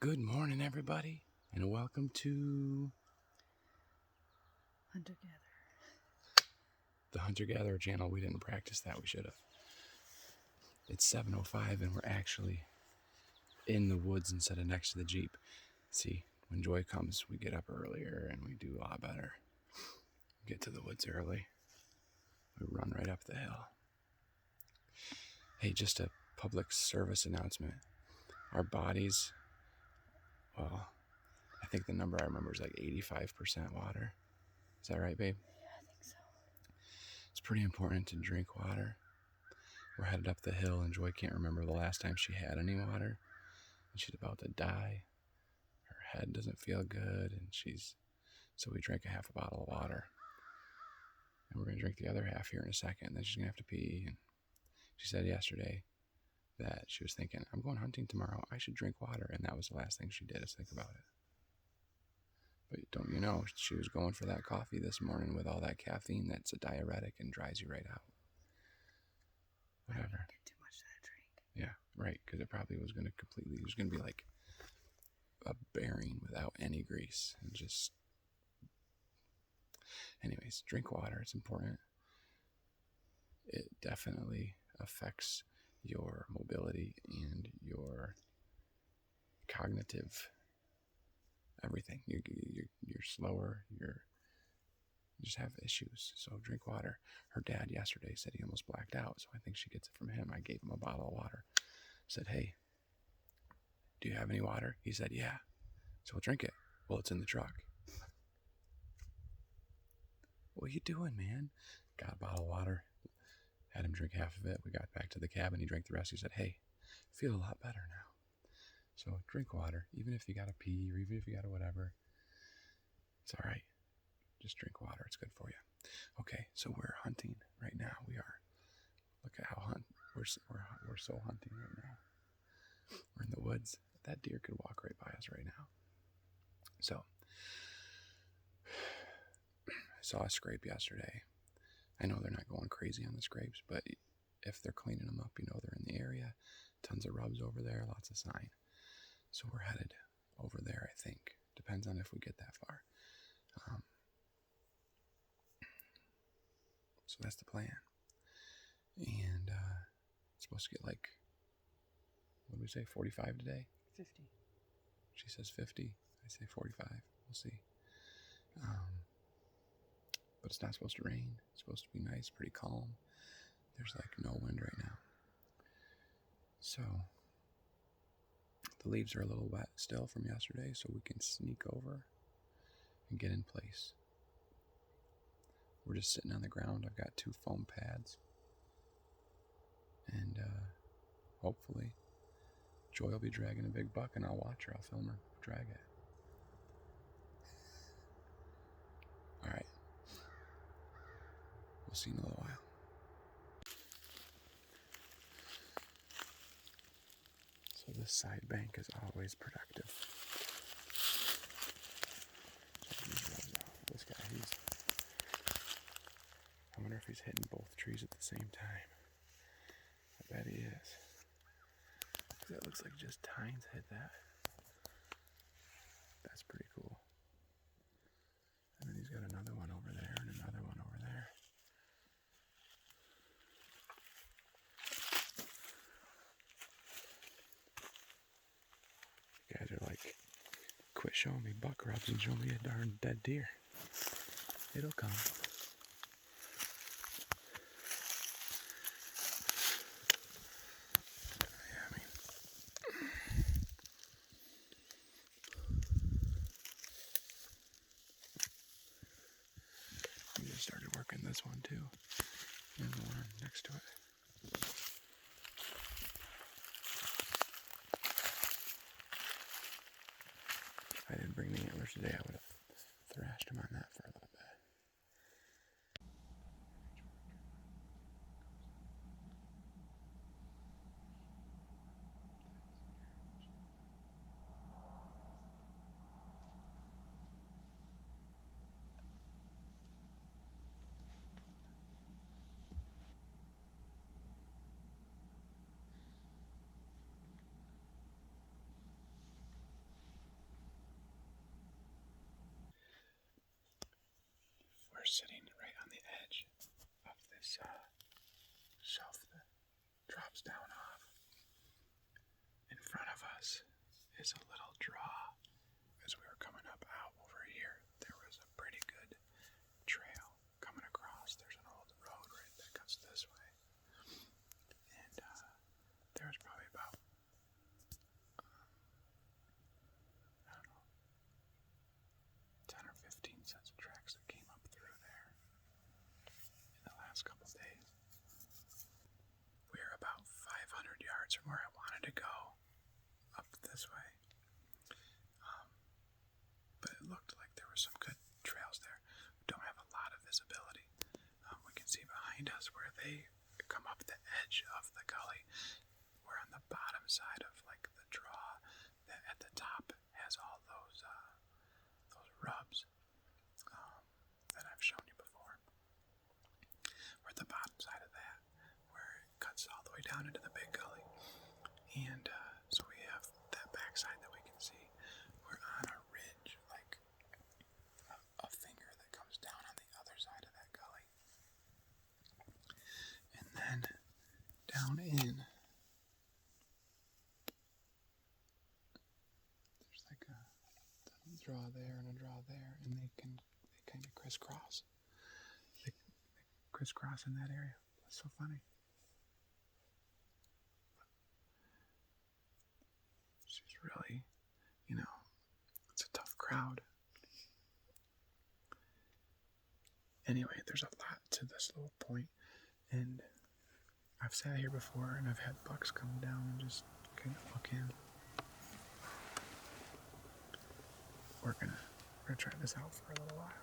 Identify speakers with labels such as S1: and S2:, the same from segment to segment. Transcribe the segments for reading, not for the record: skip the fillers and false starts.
S1: Good morning, everybody, and welcome to the Hunter-Gatherer channel. We didn't practice that. We should have. It's 7:05, and we're actually in the woods instead of next to the Jeep. See, when Joy comes, we get up earlier, and we do a lot better. Get to the woods early. We run right up the hill. Hey, just a public service announcement. Our bodies, well, I think the number I remember is like 85% water. Is that right, babe?
S2: Yeah, I think so.
S1: It's pretty important to drink water. We're headed up the hill, and Joy can't remember the last time she had any water. And she's about to die. Her head doesn't feel good, and so we drank a half a bottle of water. And we're going to drink the other half here in a second. Then she's going to have to pee. And she said yesterday that she was thinking, I'm going hunting tomorrow. I should drink water. And that was the last thing she did, is think about it. But don't you know, she was going for that coffee this morning with all that caffeine that's a diuretic and dries you right out. Whatever.
S2: Get too much of that drink.
S1: Yeah, right, because it probably was going to it was going to be like a bearing without any grease. And just, anyways, drink water. It's important. It definitely affects your mobility and your cognitive everything. You're slower. You just have issues. So drink water. Her dad yesterday said he almost blacked out, so I think she gets it from him. I gave him a bottle of water. Said, hey, do you have any water? He said, yeah. So we'll drink it. Well, it's in the truck. What are you doing, man? Got a bottle of water. Had him drink half of it. We got back to the cabin. He drank the rest. He said, hey, feel a lot better now. So drink water. Even if you got to pee, or even if you got to whatever, it's all right. Just drink water. It's good for you. Okay, so we're hunting right now. We are. Look at how we're so hunting right now. We're in the woods. That deer could walk right by us right now. So I saw a scrape yesterday. I know they're not going crazy on the scrapes, but if they're cleaning them up, they're in the area. Tons of rubs over there, lots of sign. So we're headed over there, I think. Depends on if we get that far. So that's the plan. And it's supposed to get like, what did we say, 45 today?
S2: 50.
S1: She says 50. I say 45. We'll see. But it's not supposed to rain. It's supposed to be nice, pretty calm. There's like no wind right now. So the leaves are a little wet still from yesterday, so we can sneak over and get in place. We're just sitting on the ground. I've got 2 foam pads. And hopefully Joy will be dragging a big buck, and I'll watch her. I'll film her drag it. All right. We'll see you in a little while. So this side bank is always productive. This guy, I wonder if he's hitting both trees at the same time. I bet he is. That looks like just tines hit that. That's pretty cool. And then he's got another one over there and another one over there. You guys are like, quit showing me buck rubs and show me a darn dead deer. It'll come. We just started working this one too. And the one next to it. If I didn't bring the antlers today, I would have thrashed him on that for a little bit. sitting right on the edge of this shelf that drops down off. In front of us is a little draw. As we were coming up out over here, there was a pretty good trail coming across. There's an old road right that cuts this way. And there was probably about, I don't know, 10 or 15 sets of tracks that came up through there in the last couple of days. We were about 500 yards from where I wanted to go up this way. But it looked like there were some good trails there. We don't have a lot of visibility. We can see behind us where they come up the edge of the gully. We're on the bottom side of like the draw that at the top has all those rubs that I've shown you before. We're at the bottom side of that where it cuts all the way down into the big gully. And so we have that backside that we can see. We're on a ridge, like a finger that comes down on the other side of that gully. And then down in, there's like a draw there and a draw there, and they kind of crisscross. They crisscross in that area. That's so funny. She's really, it's a tough crowd. Anyway, there's a lot to this little point, and I've sat here before and I've had bucks come down and just kind of look in. We're gonna try this out for a little while,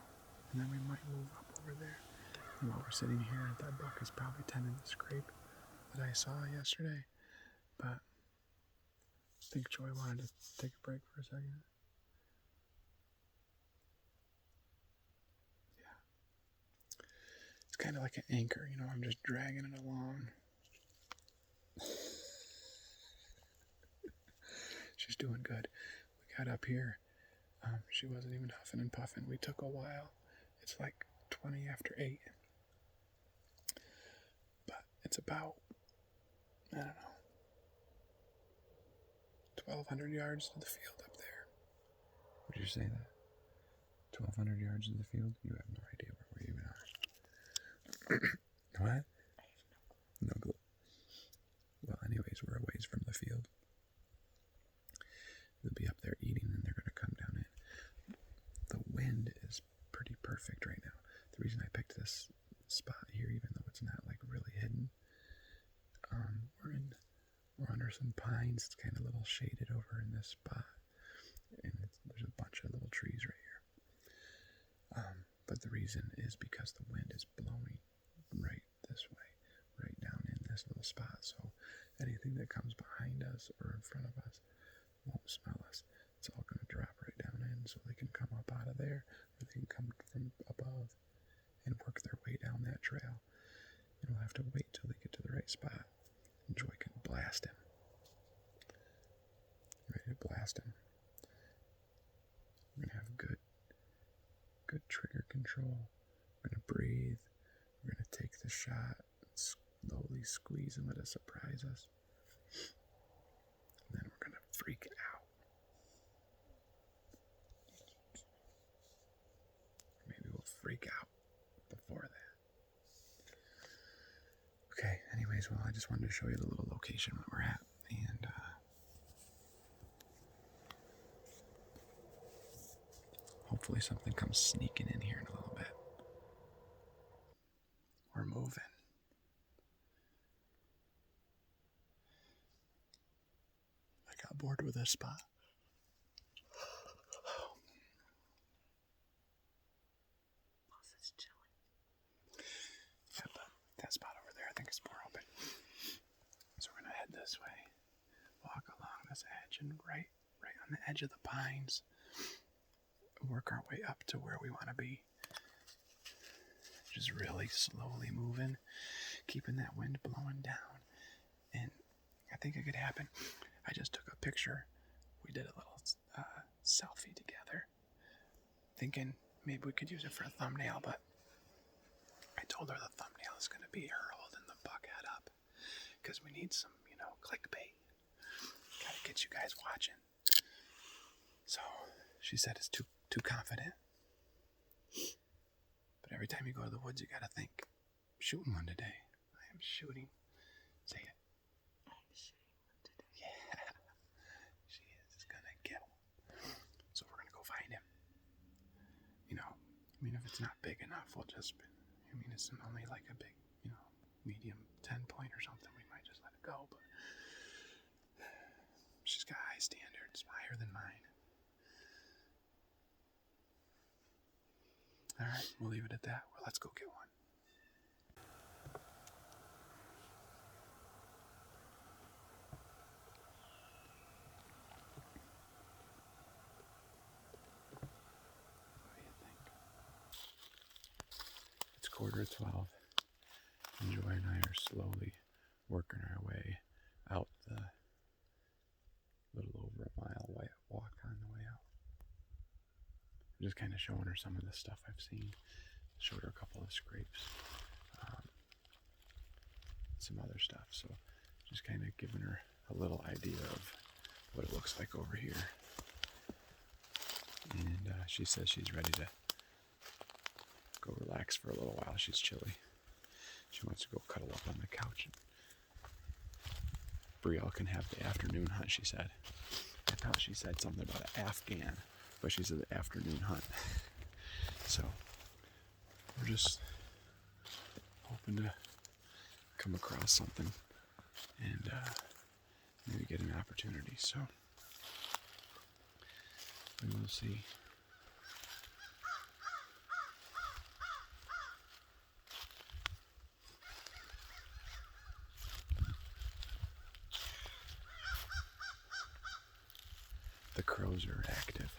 S1: and then we might move up over there. And while we're sitting here, that buck is probably tending the scrape that I saw yesterday, but I think Joy wanted to take a break for a second. Yeah. It's kind of like an anchor, I'm just dragging it along. She's doing good. We got up here. She wasn't even huffing and puffing. We took a while. It's like 20 after 8. But it's about, I don't know, 1,200 yards to the field up there. Would you say that? 1,200 yards to the field? You have no idea where we even are. What? No clue. Well, anyways, we're a ways from the field. They'll be up there eating, and they're going to come down in. The wind is pretty perfect right now. The reason I picked this spot here, even though it's not like really hidden, we're under some pines. It's kind of a little shaded over in this spot, and there's a bunch of little trees right here. But the reason is because the wind is blowing right this way, right down in this little spot. So anything that comes behind us or in front of us won't smell us. It's all going to drop right down in, so they can come up out of there, or they can come from above and work their way down that trail. And we'll have to wait till they get to the right spot, and Joy can blast him. Ready to blast him. We're going to have good trigger control. We're going to breathe. We're going to take the shot and slowly squeeze and let it surprise us. And then we're going to freak out. Maybe we'll freak out before that. Okay, anyways, well, I just wanted to show you the little location where we're at. And hopefully something comes sneaking in here in a little bit. We're moving. I got bored with this spot.
S2: Plus it's chilly.
S1: Yeah, but that spot over there, I think it's more open. So we're gonna head this way, walk along this edge, and right on the edge of the pines, work our way up to where we want to be. Just really slowly moving, keeping that wind blowing down. And I think it could happen. I just took a picture. We did a little selfie together, thinking maybe we could use it for a thumbnail, but told her the thumbnail is going to be her holding the buck head up because we need some, clickbait. Gotta get you guys watching. So she said it's too confident. But every time you go to the woods, you gotta think, I'm shooting one today. I am shooting. Say it.
S2: I'm shooting one today.
S1: Yeah, she is gonna get one. So we're gonna go find him. If it's not big enough, we'll just, it's only like a big, medium 10 point or something. We might just let it go, but she's got high standards, higher than mine. All right, we'll leave it at that. Well, let's go get one. What do you think? It's 11:45. And Joy and I are slowly working our way out the little over a mile walk on the way out. I'm just kind of showing her some of the stuff I've seen. Showed her a couple of scrapes, some other stuff. So just kind of giving her a little idea of what it looks like over here. And she says she's ready to go relax for a little while. She's chilly. She wants to go cuddle up on the couch. Brielle can have the afternoon hunt, she said. I thought she said something about an Afghan, but she said the afternoon hunt. So we're just hoping to come across something and maybe get an opportunity. So we will see. The crows are active.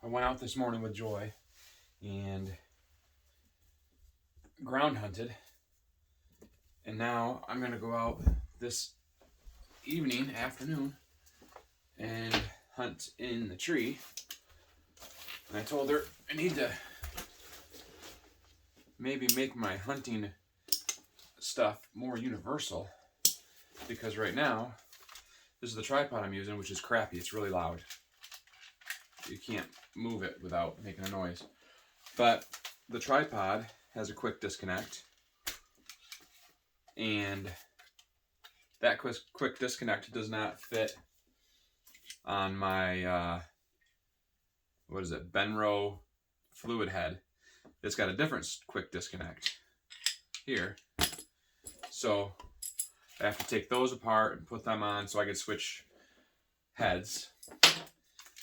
S1: I went out this morning with Joy and ground hunted, and now I'm gonna go out this afternoon, and hunt in the tree. And I told her I need to maybe make my hunting stuff more universal, because right now this is the tripod I'm using, which is crappy. It's really loud. You can't move it without making a noise. But the tripod has a quick disconnect, and that quick disconnect does not fit on my Benro fluid head. It's got a different quick disconnect here, so I have to take those apart and put them on so I can switch heads.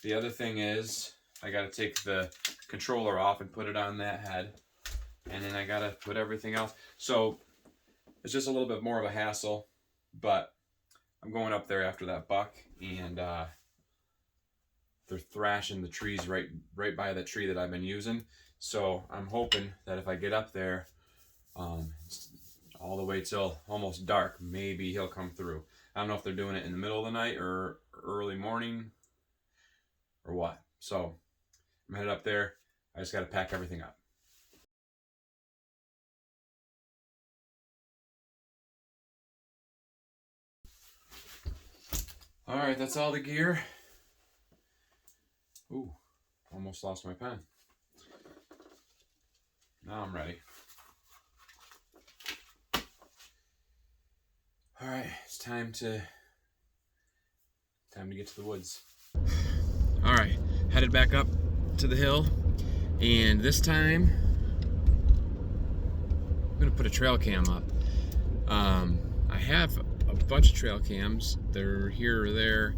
S1: The other thing is I got to take the controller off and put it on that head, and then I got to put everything else. So it's just a little bit more of a hassle, but I'm going up there after that buck, and they're thrashing the trees right by the tree that I've been using. So I'm hoping that if I get up there all the way till almost dark, maybe he'll come through. I don't know if they're doing it in the middle of the night or early morning or what. So I'm headed up there. I just got to pack everything up. All right, that's all the gear. Ooh, almost lost my pen. Now I'm ready. All right, it's time to get to the woods. All right, headed back up to the hill, and this time I'm gonna put a trail cam up. I have a bunch of trail cams. They're here or there.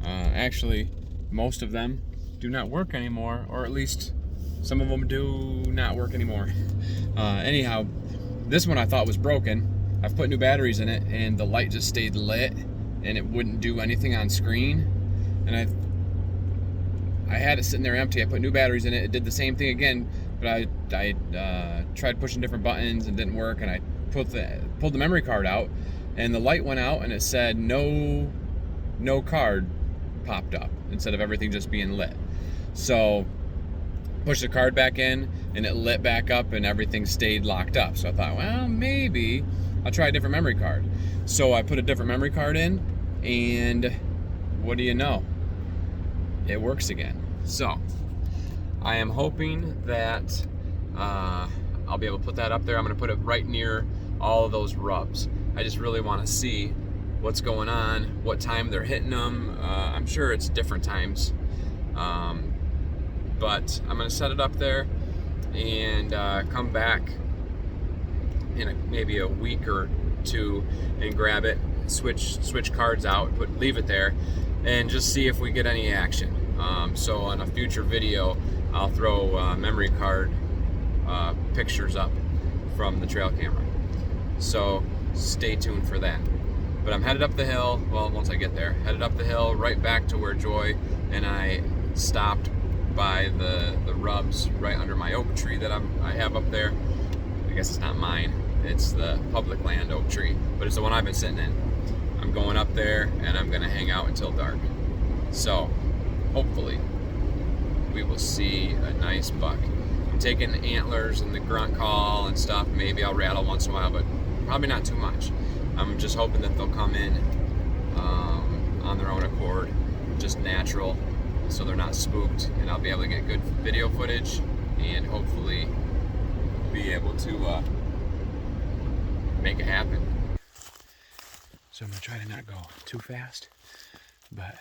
S1: Actually, most of them do not work anymore, or at least some of them do not work anymore. Anyhow, this one I thought was broken. I've put new batteries in it, and the light just stayed lit, and it wouldn't do anything on screen. And I had it sitting there empty. I put new batteries in it. It did the same thing again, but I tried pushing different buttons and didn't work. And I pulled the memory card out, and the light went out, and it said no card popped up instead of everything just being lit. So pushed the card back in, and it lit back up, and everything stayed locked up. So I thought, well, maybe I'll try a different memory card. So I put a different memory card in, and what do you know? It works again. So I am hoping that I'll be able to put that up there. I'm going to put it right near all of those rubs. I just really want to see what's going on, what time they're hitting them. I'm sure it's different times, but I'm going to set it up there and come back in maybe a week or two and grab it, switch cards out, leave it there, and just see if we get any action. So on a future video, I'll throw memory card pictures up from the trail camera. So stay tuned for that. But I'm headed up the hill, well, once I get there, headed up the hill right back to where Joy and I stopped by the rubs right under my oak tree that I have up there. I guess it's not mine, it's the public land oak tree, but it's the one I've been sitting in. I'm going up there and I'm gonna hang out until dark. So hopefully we will see a nice buck. I'm taking the antlers and the grunt call and stuff. Maybe I'll rattle once in a while, but probably not too much. I'm just hoping that they'll come in on their own accord, just natural, so they're not spooked, and I'll be able to get good video footage and hopefully be able to make it happen. So I'm gonna try to not go too fast, but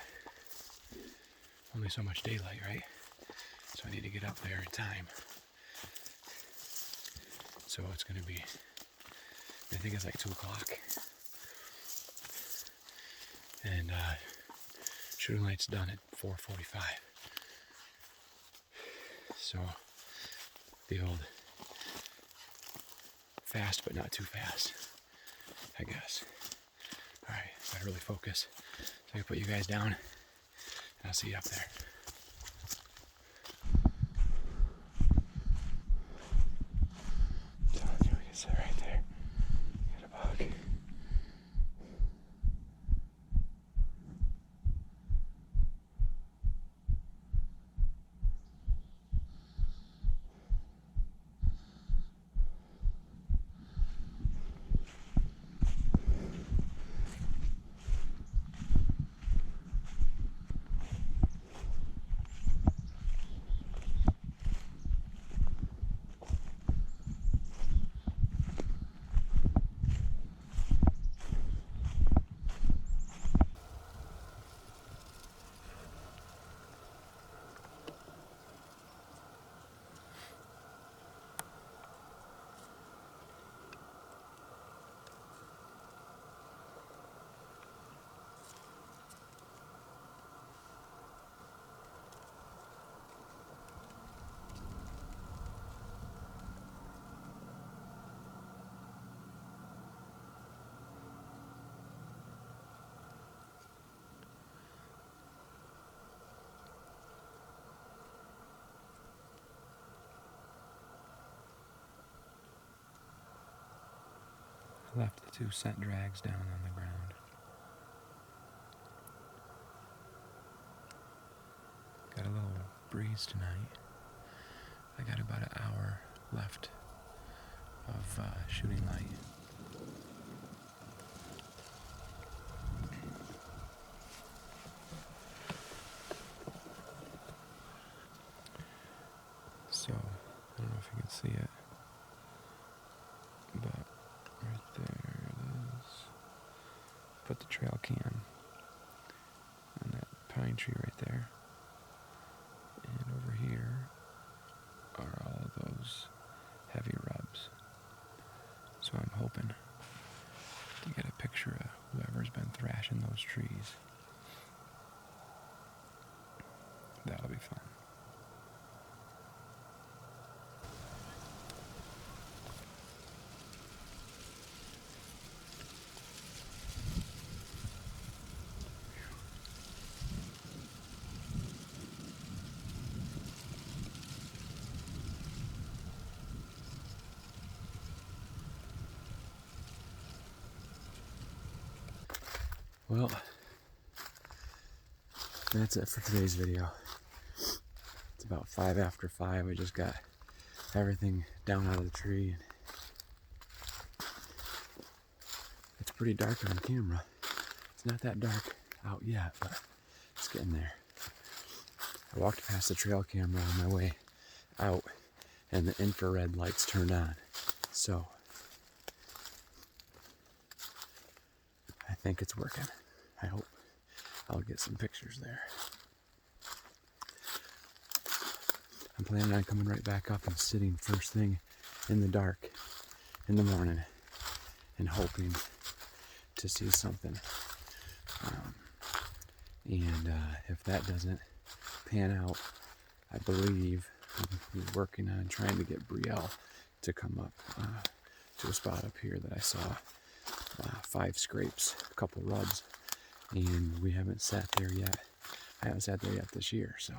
S1: only so much daylight, right? So I need to get up there in time. So it's gonna be, I think it's like 2 o'clock. And shooting light's done at 4:45. So the old fast but not too fast, I guess. Alright, gotta really focus. So I'm gonna put you guys down, and I'll see you up there. We can sit right there. Get a bug. Left the 2 scent drags down on the ground. Got a little breeze tonight. I got about an hour left of shooting light. So, I don't know if you can see it, but right there it is. Put the trail cam on that pine tree right there. And over here are all of those heavy rubs. crashing those trees. That'll be fun. Well, that's it for today's video. It's about 5 after 5. We just got everything down out of the tree. It's pretty dark on camera. It's not that dark out yet, but it's getting there. I walked past the trail camera on my way out, and the infrared lights turned on. So I think it's working. I hope I'll get some pictures there. I'm planning on coming right back up and sitting first thing in the dark in the morning and hoping to see something. And if that doesn't pan out, I believe we're working on trying to get Brielle to come up to a spot up here that I saw 5 scrapes, a couple rubs, and we haven't sat there yet. I haven't sat there yet this year, so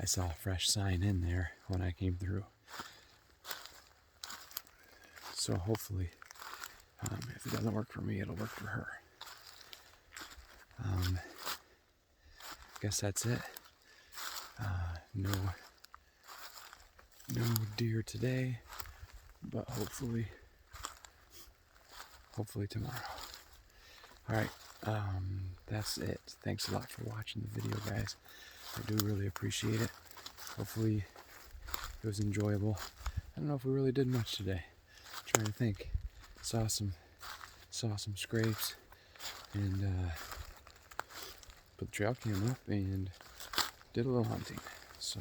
S1: I saw a fresh sign in there when I came through. So hopefully, if it doesn't work for me, it'll work for her. Guess that's it. No deer today, but hopefully tomorrow. All right, that's it. Thanks a lot for watching the video, guys. I do really appreciate it. Hopefully it was enjoyable. I don't know if we really did much today. I'm trying to think. Saw some scrapes and put the trail cam up and did a little hunting. So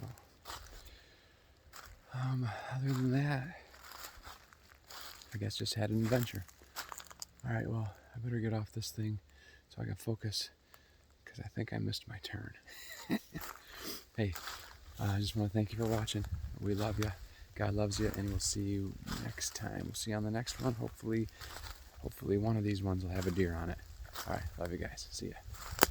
S1: other than that, I guess just had an adventure. All right, well, I better get off this thing so I can focus, because I think I missed my turn. Hey, I just want to thank you for watching. We love you. God loves you, and we'll see you next time. We'll see you on the next one. Hopefully one of these ones will have a deer on it. All right, love you guys. See ya.